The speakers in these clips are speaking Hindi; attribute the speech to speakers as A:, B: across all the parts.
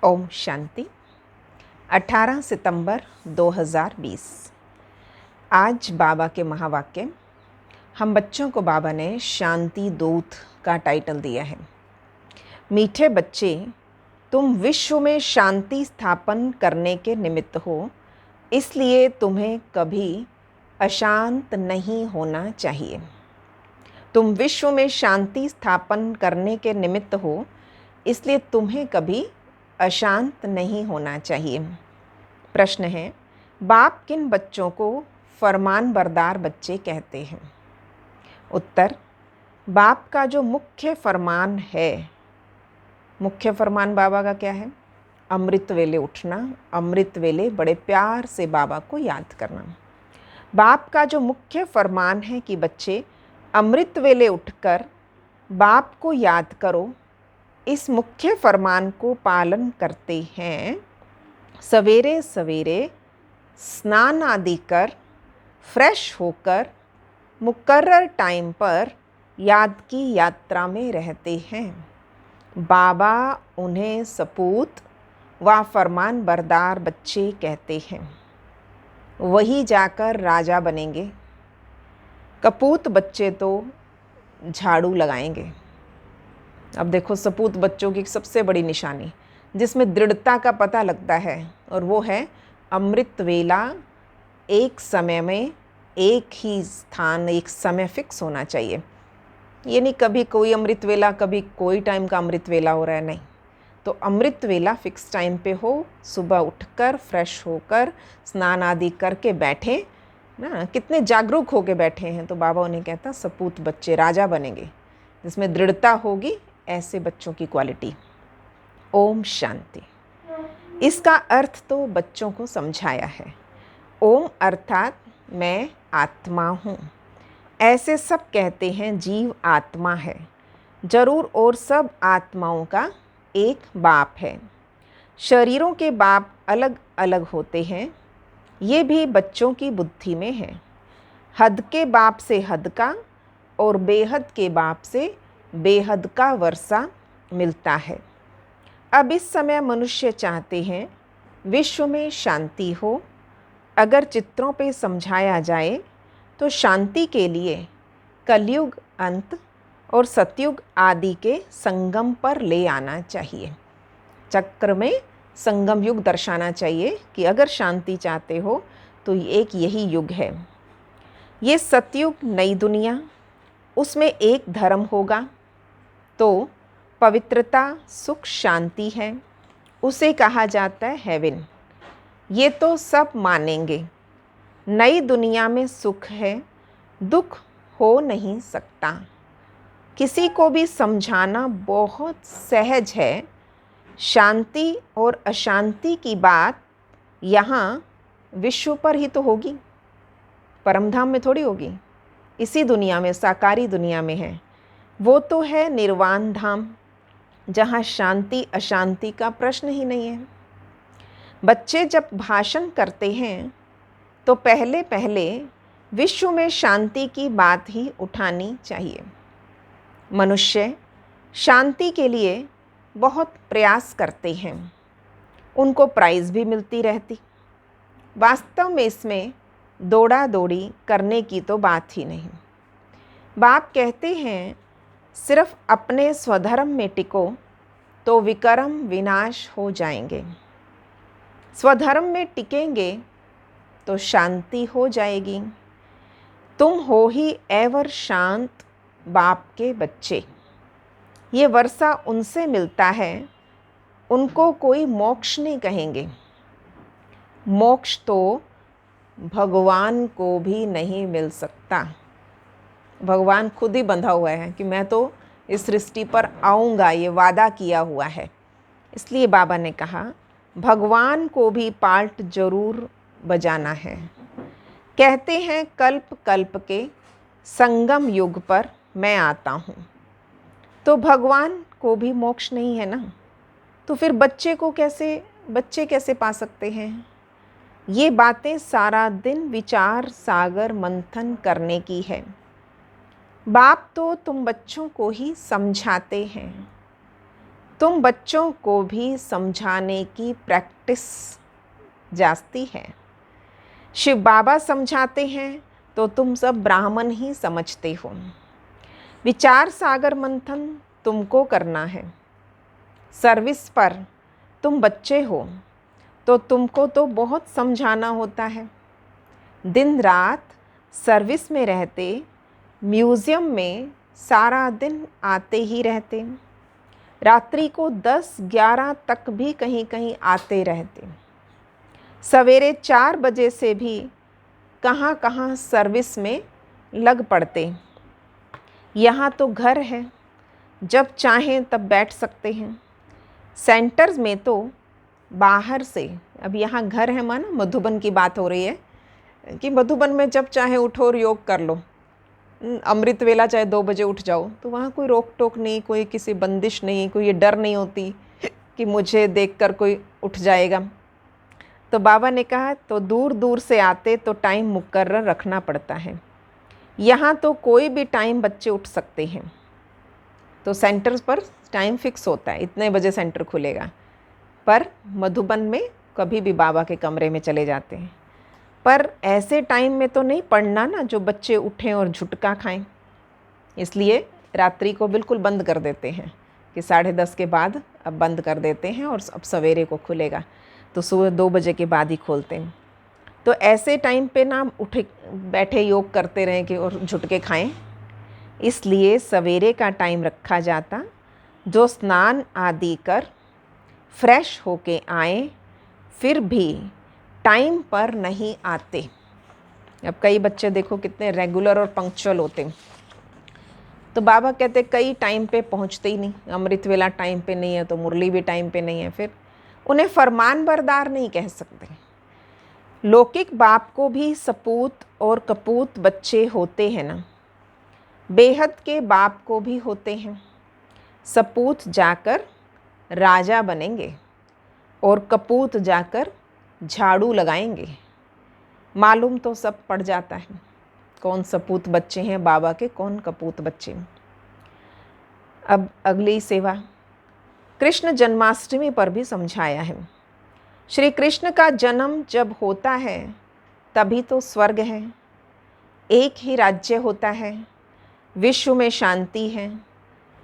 A: ओम शांति। 18 सितंबर 2020। आज बाबा के महावाक्य। हम बच्चों को बाबा ने शांति दूत का टाइटल दिया है। मीठे बच्चे, तुम विश्व में शांति स्थापन करने के निमित्त हो, इसलिए तुम्हें कभी अशांत नहीं होना चाहिए। तुम विश्व में शांति स्थापन करने के निमित्त हो, इसलिए तुम्हें कभी अशांत नहीं होना चाहिए। प्रश्न है, बाप किन बच्चों को फरमान बरदार बच्चे कहते हैं? उत्तर, बाप का जो मुख्य फरमान है, मुख्य फरमान बाबा का क्या है? अमृत वेले उठना, अमृत वेले बड़े प्यार से बाबा को याद करना। बाप का जो मुख्य फरमान है कि बच्चे अमृत वेले उठकर बाप को याद करो, इस मुख्य फरमान को पालन करते हैं। सवेरे सवेरे स्नान आदि कर फ्रेश होकर मुकर्रर टाइम पर याद की यात्रा में रहते हैं। बाबा उन्हें सपूत व फरमान बरदार बच्चे कहते हैं। वही जाकर राजा बनेंगे। कपूत बच्चे तो झाड़ू लगाएंगे। अब देखो, सपूत बच्चों की सबसे बड़ी निशानी जिसमें दृढ़ता का पता लगता है, और वो है अमृत वेला। एक समय में एक ही स्थान, एक समय फिक्स होना चाहिए। ये नहीं कभी कोई अमृत वेला, कभी कोई टाइम का अमृत वेला हो रहा है, नहीं। तो अमृत वेला फिक्स टाइम पे हो। सुबह उठकर फ्रेश होकर स्नान आदि करके बैठे ना, कितने जागरूक होके बैठे हैं। तो बाबा उन्हें कहता सपूत बच्चे राजा बनेंगे, जिसमें दृढ़ता होगी। ऐसे बच्चों की क्वालिटी। ओम शांति। इसका अर्थ तो बच्चों को समझाया है। ओम अर्थात मैं आत्मा हूँ। ऐसे सब कहते हैं जीव आत्मा है जरूर, और सब आत्माओं का एक बाप है। शरीरों के बाप अलग अलग होते हैं, ये भी बच्चों की बुद्धि में है। हद के बाप से हद का और बेहद के बाप से बेहद का वर्षा मिलता है। अब इस समय मनुष्य चाहते हैं विश्व में शांति हो। अगर चित्रों पे समझाया जाए तो शांति के लिए कलयुग अंत और सतयुग आदि के संगम पर ले आना चाहिए। चक्र में संगम युग दर्शाना चाहिए कि अगर शांति चाहते हो तो एक यही युग है। ये सतयुग नई दुनिया, उसमें एक धर्म होगा तो पवित्रता सुख शांति है, उसे कहा जाता है हेवन। ये तो सब मानेंगे। नई दुनिया में सुख है, दुख हो नहीं सकता। किसी को भी समझाना बहुत सहज है। शांति और अशांति की बात यहाँ विश्व पर ही तो होगी, परमधाम में थोड़ी होगी। इसी दुनिया में, साकारी दुनिया में है। वो तो है निर्वाण धाम, जहाँ शांति अशांति का प्रश्न ही नहीं है। बच्चे जब भाषण करते हैं तो पहले पहले विश्व में शांति की बात ही उठानी चाहिए। मनुष्य शांति के लिए बहुत प्रयास करते हैं, उनको प्राइज़ भी मिलती रहती। वास्तव में इसमें दौड़ा दौड़ी करने की तो बात ही नहीं। बाप कहते हैं सिर्फ अपने स्वधर्म में टिको तो विकर्म विनाश हो जाएंगे। स्वधर्म में टिकेंगे तो शांति हो जाएगी। तुम हो ही एवर शांत बाप के बच्चे। ये वर्षा उनसे मिलता है, उनको कोई मोक्ष नहीं कहेंगे। मोक्ष तो भगवान को भी नहीं मिल सकता। भगवान खुद ही बंधा हुआ है कि मैं तो इस सृष्टि पर आऊँगा, ये वादा किया हुआ है। इसलिए बाबा ने कहा भगवान को भी पार्ट जरूर बजाना है। कहते हैं कल्प कल्प के संगम युग पर मैं आता हूँ। तो भगवान को भी मोक्ष नहीं है ना, तो फिर बच्चे कैसे पा सकते हैं? ये बातें सारा दिन विचार सागर मंथन करने की है। बाप तो तुम बच्चों को ही समझाते हैं। तुम बच्चों को भी समझाने की प्रैक्टिस जाती है। शिव बाबा समझाते हैं तो तुम सब ब्राह्मण ही समझते हो। विचार सागर मंथन तुमको करना है। सर्विस पर तुम बच्चे हो तो तुमको तो बहुत समझाना होता है। दिन रात सर्विस में रहते, म्यूज़ियम में सारा दिन आते ही रहते, रात्रि को 10-11 तक भी कहीं कहीं आते रहते, सवेरे 4 बजे से भी कहाँ कहाँ सर्विस में लग पड़ते। यहाँ तो घर है, जब चाहें तब बैठ सकते हैं। सेंटर्स में तो बाहर से, अब यहाँ घर है माना मधुबन की बात हो रही है कि मधुबन में जब चाहे उठो और योग कर लो। अमृत वेला चाहे 2 बजे उठ जाओ, तो वहाँ कोई रोक टोक नहीं, कोई किसी बंदिश नहीं, कोई ये डर नहीं होती कि मुझे देखकर कोई उठ जाएगा। तो बाबा ने कहा तो दूर दूर से आते तो टाइम मुकर्रर रखना पड़ता है। यहाँ तो कोई भी टाइम बच्चे उठ सकते हैं। तो सेंटर्स पर टाइम फिक्स होता है, इतने बजे सेंटर खुलेगा। पर मधुबन में कभी भी बाबा के कमरे में चले जाते हैं। पर ऐसे टाइम में तो नहीं पढ़ना ना जो बच्चे उठें और झुटका खाएं। इसलिए रात्रि को बिल्कुल बंद कर देते हैं कि 10:30 के बाद अब बंद कर देते हैं और अब सवेरे को खुलेगा। तो सुबह 2 बजे के बाद ही खोलते हैं। तो ऐसे टाइम पे ना उठे बैठे योग करते रहें कि और झुटके खाएं। इसलिए सवेरे का टाइम रखा जाता, जो स्नान आदि कर फ्रेश होके आए फिर भी टाइम पर नहीं आते। अब कई बच्चे देखो कितने रेगुलर और पंक्चुअल होते हैं। तो बाबा कहते कई टाइम पे पहुंचते ही नहीं। अमृत वेला टाइम पे नहीं है तो मुरली भी टाइम पे नहीं है। फिर उन्हें फरमान बरदार नहीं कह सकते। लौकिक बाप को भी सपूत और कपूत बच्चे होते हैं ना, बेहद के बाप को भी होते हैं। सपूत जाकर राजा बनेंगे और कपूत जाकर झाड़ू लगाएंगे। मालूम तो सब पड़ जाता है कौन सपूत बच्चे हैं बाबा के, कौन कपूत बच्चे। अब अगली सेवा कृष्ण जन्माष्टमी पर भी समझाया है। श्री कृष्ण का जन्म जब होता है तभी तो स्वर्ग है, एक ही राज्य होता है, विश्व में शांति है।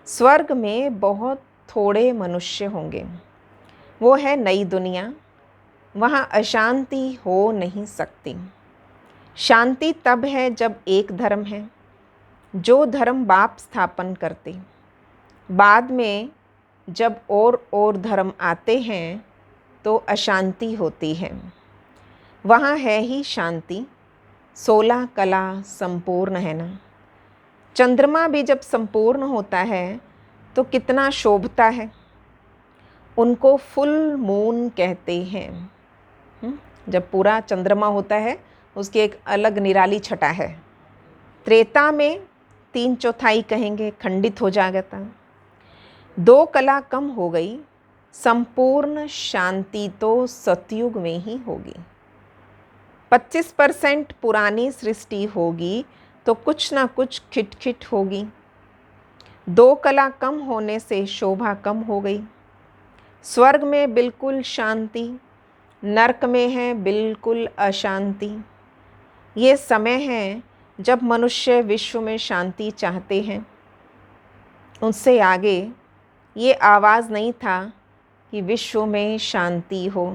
A: स्वर्ग में बहुत थोड़े मनुष्य होंगे, वो है नई दुनिया, वहाँ अशांति हो नहीं सकती। शांति तब है जब एक धर्म है, जो धर्म बाप स्थापन करते। बाद में जब और धर्म आते हैं तो अशांति होती है। वहाँ है ही शांति, 16 कला संपूर्ण है ना। चंद्रमा भी जब संपूर्ण होता है तो कितना शोभता है। उनको फुल मून कहते हैं। जब पूरा चंद्रमा होता है उसकी एक अलग निराली छटा है। त्रेता में 3/4 कहेंगे खंडित हो जाता। 2 कला कम हो गई, संपूर्ण शांति तो सतयुग में ही होगी। 25% पुरानी सृष्टि होगी तो कुछ ना कुछ खिटखिट होगी। 2 कला कम होने से शोभा कम हो गई। स्वर्ग में बिल्कुल शांति, नरक में है बिल्कुल अशांति। ये समय है जब मनुष्य विश्व में शांति चाहते हैं। उनसे आगे ये आवाज़ नहीं था कि विश्व में शांति हो।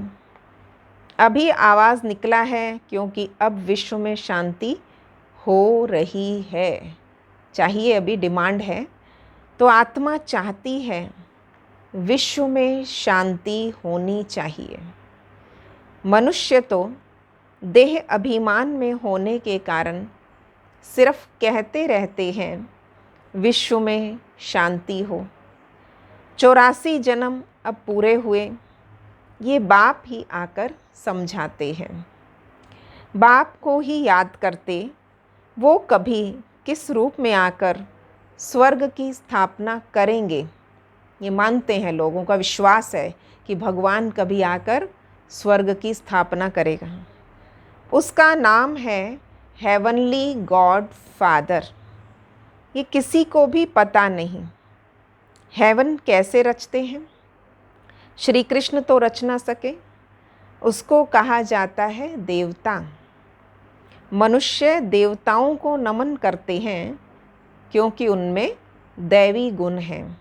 A: अभी आवाज़ निकला है क्योंकि अब विश्व में शांति हो रही है। चाहिए, अभी डिमांड है। तो आत्मा चाहती है विश्व में शांति होनी चाहिए। मनुष्य तो देह अभिमान में होने के कारण सिर्फ कहते रहते हैं विश्व में शांति हो। 84 जन्म अब पूरे हुए, ये बाप ही आकर समझाते हैं। बाप को ही याद करते, वो कभी किस रूप में आकर स्वर्ग की स्थापना करेंगे। ये मानते हैं, लोगों का विश्वास है कि भगवान कभी आकर स्वर्ग की स्थापना करेगा। उसका नाम है हेवनली गॉड फादर। ये किसी को भी पता नहीं। हेवन कैसे रचते हैं, श्री कृष्ण तो रच ना सके, उसको कहा जाता है देवता। मनुष्य देवताओं को नमन करते हैं क्योंकि उनमें दैवी गुण हैं,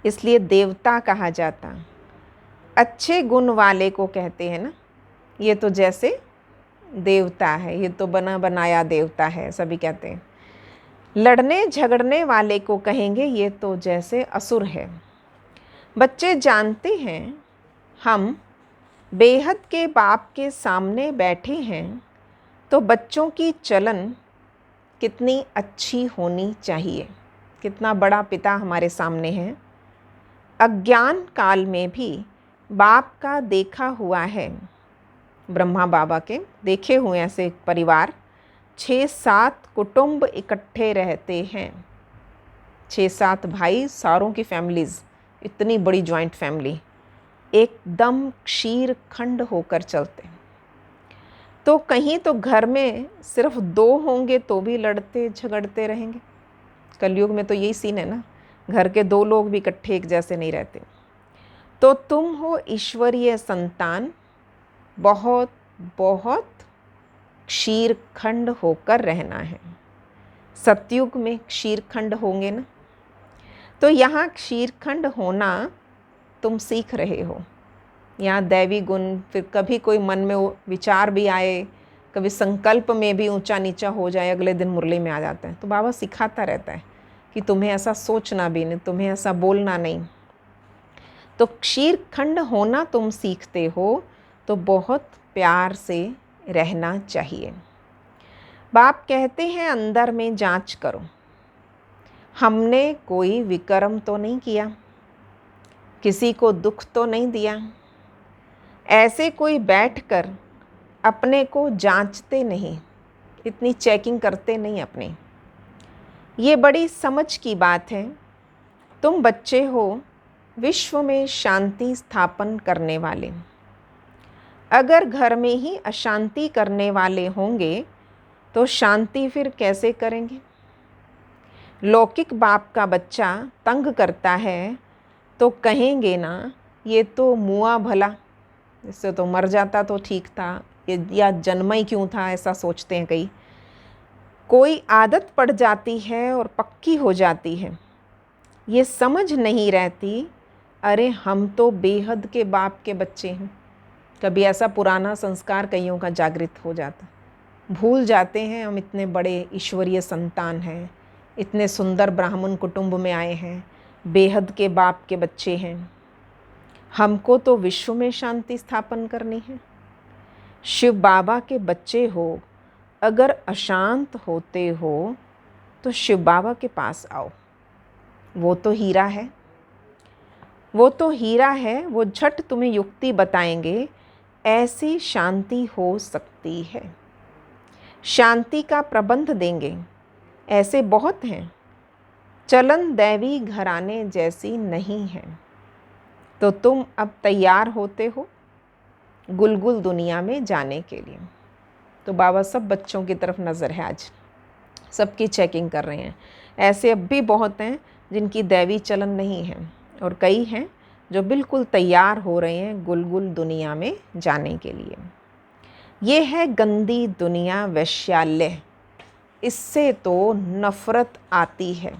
A: इसलिए देवता कहा जाता। अच्छे गुण वाले को कहते हैं ना, ये तो जैसे देवता है, ये तो बना बनाया देवता है, सभी कहते हैं। लड़ने झगड़ने वाले को कहेंगे ये तो जैसे असुर है। बच्चे जानते हैं हम बेहद के बाप के सामने बैठे हैं, तो बच्चों की चलन कितनी अच्छी होनी चाहिए। कितना बड़ा पिता हमारे सामने है। अज्ञान काल में भी बाप का देखा हुआ है। ब्रह्मा बाबा के देखे हुए ऐसे परिवार 6-7 कुटुंब इकट्ठे रहते हैं। 6-7 भाई, सारों की फैमिलीज़, इतनी बड़ी जॉइंट फैमिली एकदम क्षीर खंड होकर चलते। तो कहीं तो घर में सिर्फ 2 होंगे तो भी लड़ते झगड़ते रहेंगे। कलयुग में तो यही सीन है ना, घर के 2 लोग भी इकट्ठे एक जैसे नहीं रहते। तो तुम हो ईश्वरीय संतान, बहुत बहुत क्षीरखंड होकर रहना है। सतयुग में क्षीरखंड होंगे ना, तो यहाँ क्षीरखंड होना तुम सीख रहे हो। यहाँ दैवी गुण, फिर कभी कोई मन में वो विचार भी आए, कभी संकल्प में भी ऊंचा नीचा हो जाए, अगले दिन मुरली में आ जाता है। तो बाबा सिखाता रहता है कि तुम्हें ऐसा सोचना भी नहीं, तुम्हें ऐसा बोलना नहीं। तो क्षीरखंड होना तुम सीखते हो, तो बहुत प्यार से रहना चाहिए। बाप कहते हैं अंदर में जांच करो, हमने कोई विकर्म तो नहीं किया, किसी को दुख तो नहीं दिया। ऐसे कोई बैठकर अपने को जांचते नहीं, इतनी चेकिंग करते नहीं अपने। ये बड़ी समझ की बात है। तुम बच्चे हो विश्व में शांति स्थापन करने वाले। अगर घर में ही अशांति करने वाले होंगे तो शांति फिर कैसे करेंगे। लौकिक बाप का बच्चा तंग करता है तो कहेंगे ना ये तो मुआ भला, इससे तो मर जाता तो ठीक था, या जन्मा ही क्यों था, ऐसा सोचते हैं कई। कोई आदत पड़ जाती है और पक्की हो जाती है, ये समझ नहीं रहती अरे हम तो बेहद के बाप के बच्चे हैं। कभी ऐसा पुराना संस्कार कईयों का जागृत हो जाता, भूल जाते हैं हम इतने बड़े ईश्वरीय संतान हैं, इतने सुंदर ब्राह्मण कुटुंब में आए हैं, बेहद के बाप के बच्चे हैं, हमको तो विश्व में शांति स्थापन करनी है। शिव बाबा के बच्चे हो, अगर अशांत होते हो तो शिव बाबा के पास आओ। वो तो हीरा है, वो तो हीरा है, वो झट तुम्हें युक्ति बताएंगे, ऐसी शांति हो सकती है। शांति का प्रबंध देंगे। ऐसे बहुत हैं, चलन दैवी घराने जैसी नहीं है। तो तुम अब तैयार होते हो गुलगुल दुनिया में जाने के लिए। तो बाबा सब बच्चों की तरफ नज़र है, आज सबकी चेकिंग कर रहे हैं। ऐसे अब भी बहुत हैं जिनकी दैवी चलन नहीं है, और कई हैं जो बिल्कुल तैयार हो रहे हैं गुलगुल दुनिया में जाने के लिए। ये है गंदी दुनिया, वैश्यालय, इससे तो नफ़रत आती है।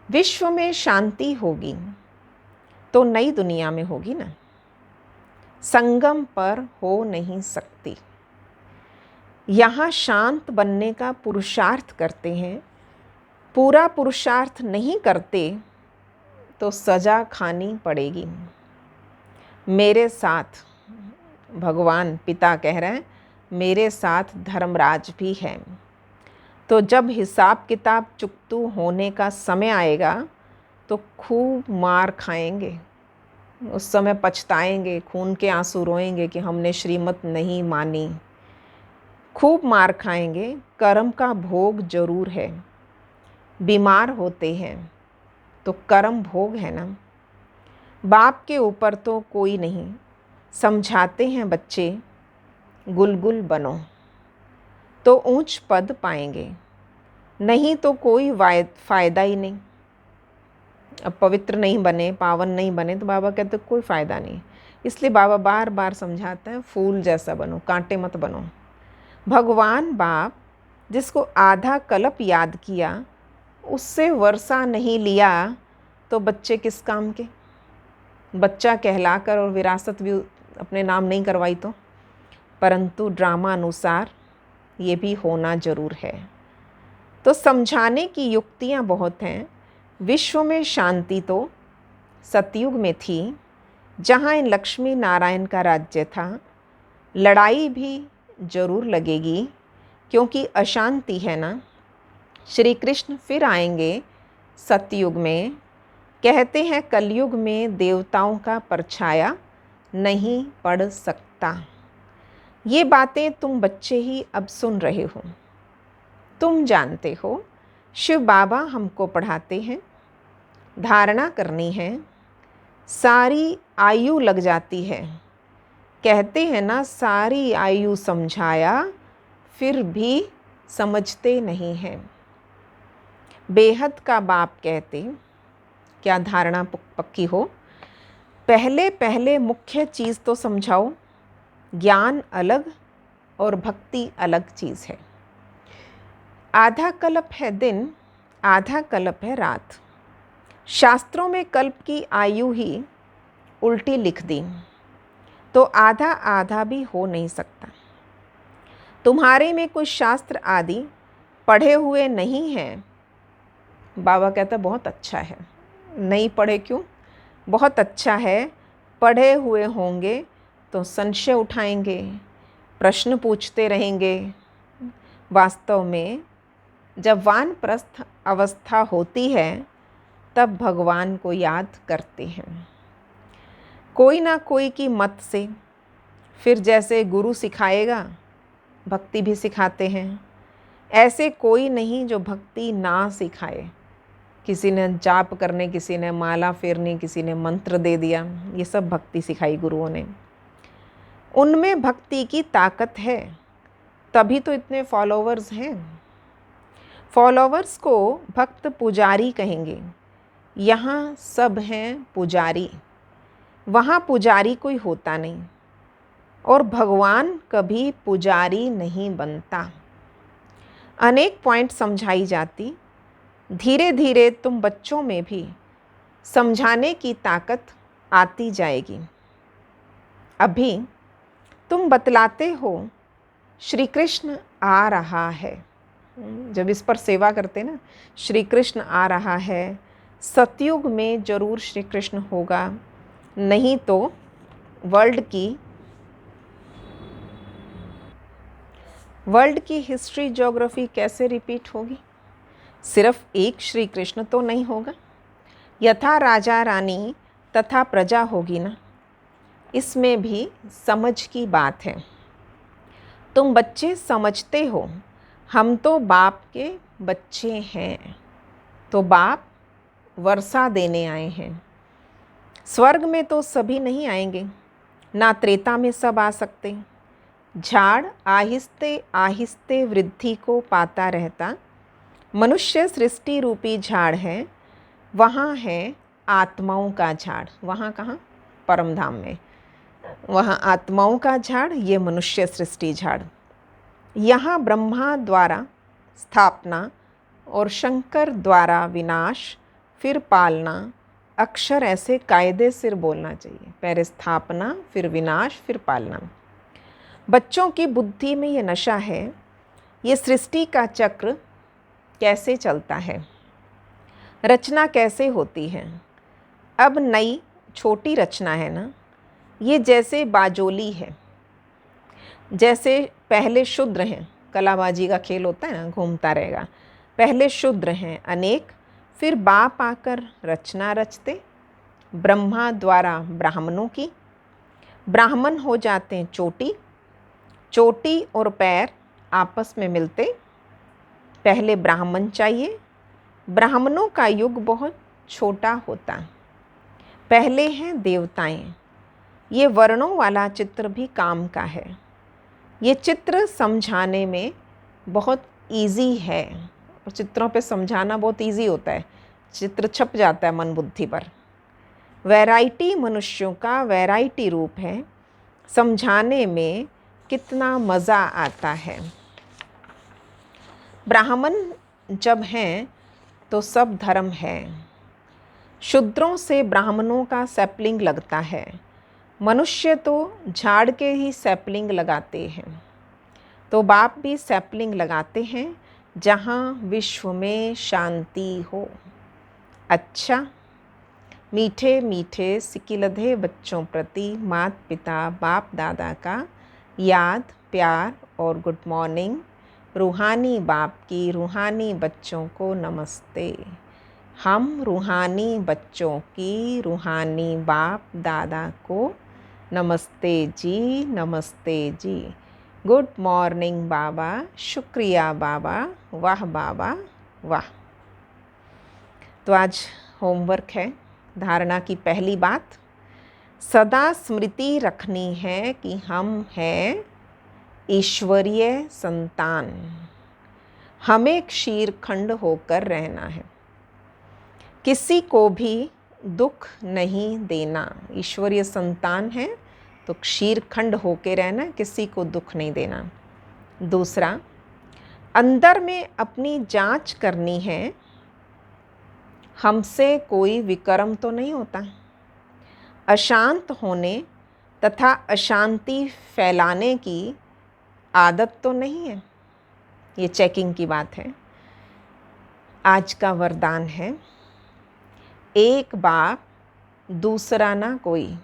A: विश्व में शांति होगी तो नई दुनिया में होगी ना, संगम पर हो नहीं सकती। यहाँ शांत बनने का पुरुषार्थ करते हैं, पूरा पुरुषार्थ नहीं करते तो सज़ा खानी पड़ेगी। मेरे साथ भगवान पिता कह रहे हैं, मेरे साथ धर्मराज भी है। तो जब हिसाब किताब चुकतू होने का समय आएगा तो खूब मार खाएंगे, उस समय पछताएंगे, खून के आंसू रोएंगे कि हमने श्रीमत नहीं मानी। खूब मार खाएंगे, कर्म का भोग जरूर है। बीमार होते हैं तो कर्म भोग है ना। बाप के ऊपर तो कोई नहीं, समझाते हैं बच्चे गुलगुल बनो तो ऊंच पद पाएंगे, नहीं तो कोई फ़ायदा ही नहीं। अब पवित्र नहीं बने, पावन नहीं बने, तो बाबा कहते कोई फ़ायदा नहीं। इसलिए बाबा बार बार समझाते हैं, फूल जैसा बनो, कांटे मत बनो। भगवान बाप जिसको आधा कल्प याद किया, उससे वर्षा नहीं लिया, तो बच्चे किस काम के? बच्चा कहलाकर और विरासत भी अपने नाम नहीं करवाई तो। परंतु ड्रामा अनुसार ये भी होना ज़रूर है। तो समझाने की युक्तियाँ बहुत हैं। विश्व में शांति तो सतयुग में थी, जहाँ इन लक्ष्मी नारायण का राज्य था। लड़ाई भी ज़रूर लगेगी, क्योंकि अशांति है ना। श्री कृष्ण फिर आएंगे सतयुग में। कहते हैं कलयुग में देवताओं का परछाया नहीं पड़ सकता। ये बातें तुम बच्चे ही अब सुन रहे हो। तुम जानते हो शिव बाबा हमको पढ़ाते हैं, धारणा करनी है, सारी आयु लग जाती है। कहते हैं ना, सारी आयु समझाया फिर भी समझते नहीं हैं। बेहद का बाप कहते, क्या धारणा पक्की हो? पहले पहले मुख्य चीज़ तो समझाओ। ज्ञान अलग और भक्ति अलग चीज़ है। आधा कल्प है दिन, आधा कल्प है रात। शास्त्रों में कल्प की आयु ही उल्टी लिख दी, तो आधा आधा भी हो नहीं सकता। तुम्हारे में कुछ शास्त्र आदि पढ़े हुए नहीं हैं। बाबा कहता बहुत अच्छा है। नहीं पढ़े क्यों? बहुत अच्छा है। पढ़े हुए होंगे तो संशय उठाएंगे, प्रश्न पूछते रहेंगे। वास्तव में जब वानप्रस्थ अवस्था होती है, तब भगवान को याद करते हैं, कोई ना कोई की मत से। फिर जैसे गुरु सिखाएगा, भक्ति भी सिखाते हैं। ऐसे कोई नहीं जो भक्ति ना सिखाए। किसी ने जाप करने, किसी ने माला फेरने, किसी ने मंत्र दे दिया, ये सब भक्ति सिखाई गुरुओं ने। उनमें भक्ति की ताकत है, तभी तो इतने फॉलोवर्स हैं। फॉलोवर्स को भक्त पुजारी कहेंगे। यहाँ सब हैं पुजारी, वहाँ पुजारी कोई होता नहीं। और भगवान कभी पुजारी नहीं बनता। अनेक पॉइंट समझाई जाती। धीरे धीरे तुम बच्चों में भी समझाने की ताकत आती जाएगी। अभी तुम बतलाते हो श्री कृष्ण आ रहा है। जब इस पर सेवा करते ना, श्री कृष्ण आ रहा है, सतयुग में ज़रूर श्री कृष्ण होगा, नहीं तो वर्ल्ड की हिस्ट्री ज्योग्राफी कैसे रिपीट होगी? सिर्फ एक श्री कृष्ण तो नहीं होगा। यथा राजा रानी तथा प्रजा होगी ना। इसमें भी समझ की बात है। तुम बच्चे समझते हो, हम तो बाप के बच्चे हैं, तो बाप वर्षा देने आए हैं। स्वर्ग में तो सभी नहीं आएंगे, ना त्रेता में सब आ सकते। झाड़ आहिस्ते आहिस्ते वृद्धि को पाता रहता। मनुष्य सृष्टि रूपी झाड़ है, वहाँ है आत्माओं का झाड़। वहाँ कहाँ? परमधाम में। वहाँ आत्माओं का झाड़, ये मनुष्य सृष्टि झाड़। यहाँ ब्रह्मा द्वारा स्थापना और शंकर द्वारा विनाश, फिर पालना। अक्षर ऐसे कायदे से बोलना चाहिए, पहले स्थापना, फिर विनाश, फिर पालना। बच्चों की बुद्धि में ये नशा है, ये सृष्टि का चक्र कैसे चलता है, रचना कैसे होती है। अब नई छोटी रचना है ना, ये जैसे बाजोली है। जैसे पहले शूद्र हैं, कलाबाजी का खेल होता है ना, घूमता रहेगा। पहले शूद्र हैं अनेक, फिर बाप आकर रचना रचते। ब्रह्मा द्वारा ब्राह्मणों की, ब्राह्मण हो जाते हैं चोटी। चोटी और पैर आपस में मिलते। पहले ब्राह्मण चाहिए। ब्राह्मणों का युग बहुत छोटा होता। पहले हैं देवताएं। ये वर्णों वाला चित्र भी काम का है। ये चित्र समझाने में बहुत इजी है, और चित्रों पे समझाना बहुत इजी होता है। चित्र छप जाता है मन बुद्धि पर। वैरायटी मनुष्यों का वैरायटी रूप है, समझाने में कितना मज़ा आता है। ब्राह्मण जब हैं तो सब धर्म है। शूद्रों से ब्राह्मणों का सैपलिंग लगता है। मनुष्य तो झाड़ के ही सैपलिंग लगाते हैं, तो बाप भी सैपलिंग लगाते हैं जहाँ विश्व में शांति हो। अच्छा, मीठे मीठे सिकिलधे बच्चों प्रति माता पिता बाप दादा का याद, प्यार और गुड मॉर्निंग। रूहानी बाप की रूहानी बच्चों को नमस्ते। हम रूहानी बच्चों की रूहानी बाप दादा को नमस्ते जी, नमस्ते जी। गुड मॉर्निंग बाबा, शुक्रिया बाबा, वाह बाबा वाह। तो आज होमवर्क है। धारणा की पहली बात, सदा स्मृति रखनी है कि हम हैं ईश्वरीय संतान। हमें क्षीरखंड होकर रहना है, किसी को भी दुख नहीं देना। ईश्वरीय संतान है तो क्षीरखंड होकर रहना, किसी को दुख नहीं देना। दूसरा, अंदर में अपनी जांच करनी है, हमसे कोई विकर्म तो नहीं होता, अशांत होने तथा अशांति फैलाने की आदत तो नहीं है। ये चेकिंग की बात है। आज का वरदान है, एक बाप दूसरा ना कोई,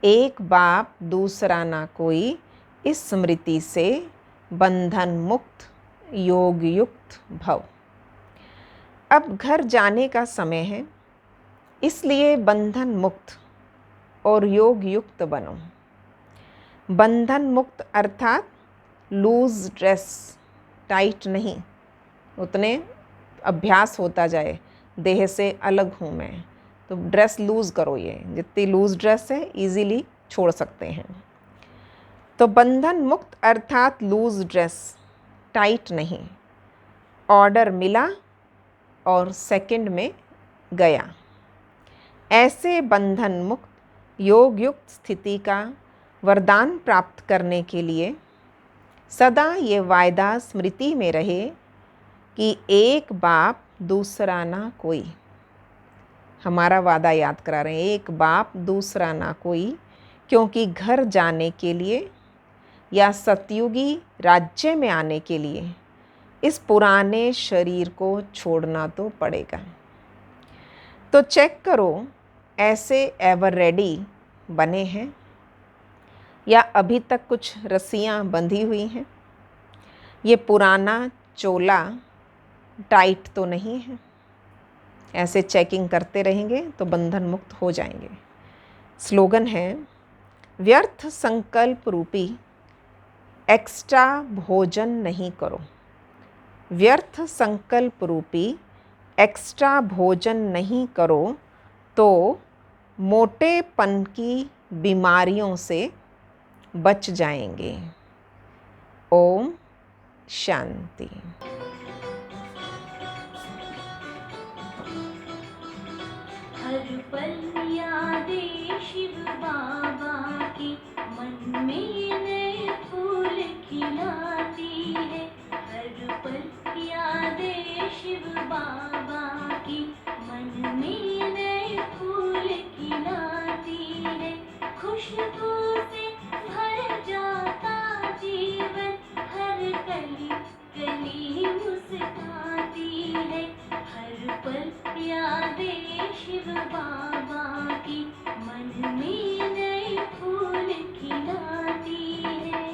A: एक बाप दूसरा ना कोई, इस स्मृति से बंधन मुक्त योग युक्त भव। अब घर जाने का समय है, इसलिए बंधन मुक्त और योग युक्त बनो। बंधन मुक्त अर्थात लूज ड्रेस, टाइट नहीं, उतने अभ्यास होता जाए, देह से अलग हूँ मैं, तो ड्रेस लूज़ करो। ये जितनी लूज़ ड्रेस है इजीली छोड़ सकते हैं। तो बंधन मुक्त अर्थात लूज़ ड्रेस, टाइट नहीं। ऑर्डर मिला और सेकंड में गया। ऐसे बंधन मुक्त योग युक्त स्थिति का वरदान प्राप्त करने के लिए सदा ये वायदा स्मृति में रहे कि एक बाप दूसरा ना कोई। हमारा वादा याद करा रहे हैं, एक बाप दूसरा ना कोई, क्योंकि घर जाने के लिए या सतयुगी राज्य में आने के लिए इस पुराने शरीर को छोड़ना तो पड़ेगा। तो चेक करो, ऐसे एवर रेडी बने हैं या अभी तक कुछ रस्सियाँ बंधी हुई हैं। ये पुराना चोला टाइट तो नहीं है। ऐसे चेकिंग करते रहेंगे तो बंधन मुक्त हो जाएंगे। स्लोगन है, व्यर्थ संकल्प रूपी एक्स्ट्रा भोजन नहीं करो। व्यर्थ संकल्प रूपी एक्स्ट्रा भोजन नहीं करो तो मोटेपन की बीमारियों से बच जाएंगे। ओम शांति।
B: हर पल यादें शिव बाबा की, मन में नए फूल खिलाती है। हर पल यादें शिव बाबा की, मन में नए फूल खिलाती है। खुशबू से भर जाता जीवन, हर गली गली मुस्काती है। हर पल यादें शिव बाबा की, मन में नए फूल खिलाती है।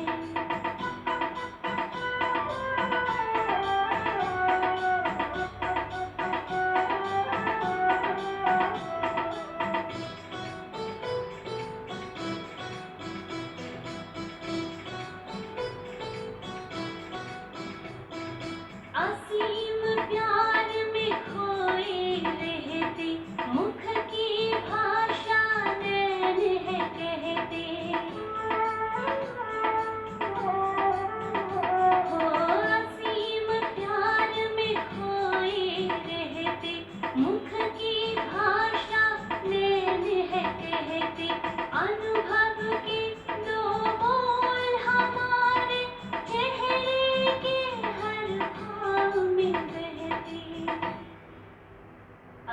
B: अनुभव के दो बोल हमारे चेहरे के हर भाव में बहते,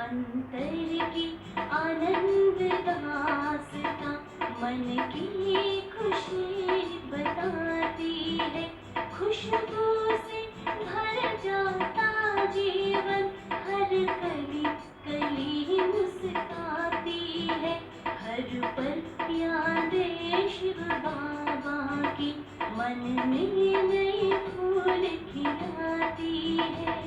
B: अंतर की आनंद दास्तां मन की खुशी बताती है। खुशबू से भर जाता जीवन, हर कली कली मुस्काती है। हर पल यादें शिव बाबा की मन में नए फूल खिलाती है।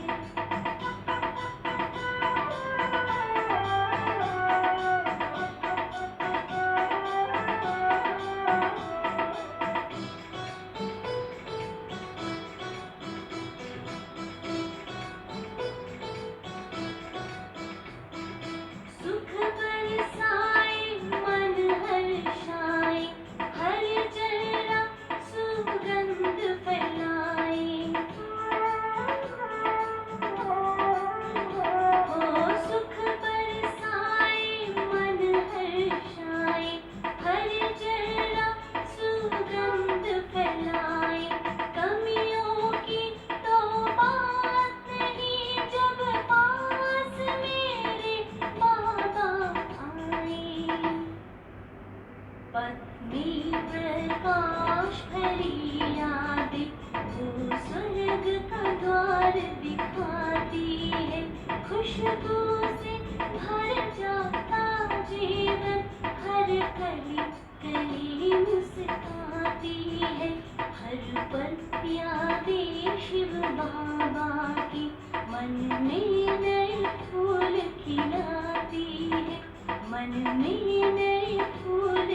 B: सुख बरसाए मन हर्षाए, हर जरा सुगंध फैलाए। ओ सुख बरसाए मन हर्षाए, हर जरा सुगंध फैलाए। कमियों की तो बात नहीं, जब पास मेरे बाबा आए। पत्नी प्रकाश भरी यादें वो स्वर्ग का द्वार दिखाती है। खुशबू से भर जाता जीवन, हर कली कली मुस्काती है। हर पल यादें शिव बाबा की मन में नए फूल खिलाती है, मन में नए फूल